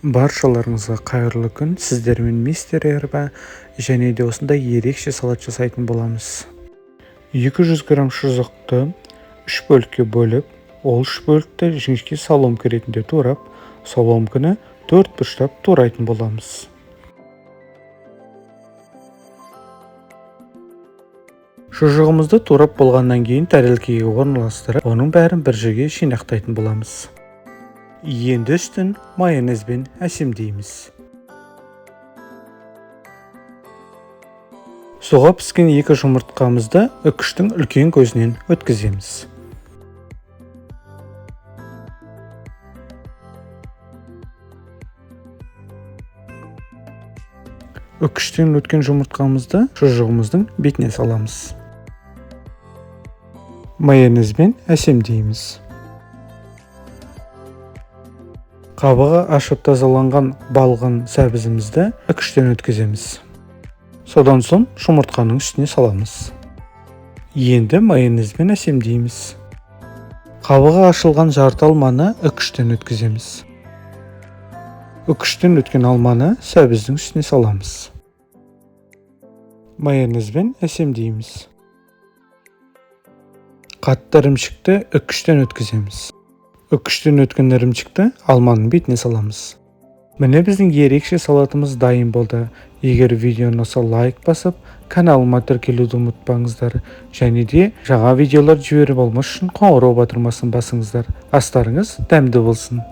Баршаларыңызға қайырлы күн. Сіздермен мистер Эрба және де осындай ерекше салат жасайтын боламыз. 200 грамм шұжықты 3 бөлікке бөліп, ол 3 бөлікті жіңішке соломка ретінде турап, соломканы 4 бұрыштап турайтын боламыз. Шұжығымызды турап болғаннан кейін тәрелкеге орналастырып, оның бәрін бір жерге жинақтайтын боламыз. Енді үстін майонезбен әсемдейміз. Суға піскен 2 жұмыртқамызды үкіштің үлкен көзінен өткіземіз. Үкіштен өткен жұмыртқамызды шұжығымыздың бетіне саламыз. Майонезбен әсемдейміз. Қабығы ашып тазаланған балғын сәбізімізді үкіштен өткіземіз. Содан соң жұмыртқаның үстіне саламыз. Енді майонезбен әсемдейміз. Қабығы ашылған жарты алманы үкіштен өткіземіз. Үкіштен өткен алманы сәбіздің үстіне саламыз. Майонезбен әсемдейміз. Қатты ірімшікті үкіштен өткіземіз. Үкіштен өткен ірімшікті алманың бетіне саламыз. Міне біздің ерекше салатымыз дайын болды. Егер видео ұнаса лайк басып, каналыма тіркелуді ұмытпаңыздар. Және де жаңа видеолар жіберіп алмас үшін қоңырау батырмасын басыңыздар. Астарыңыз дәмді болсын.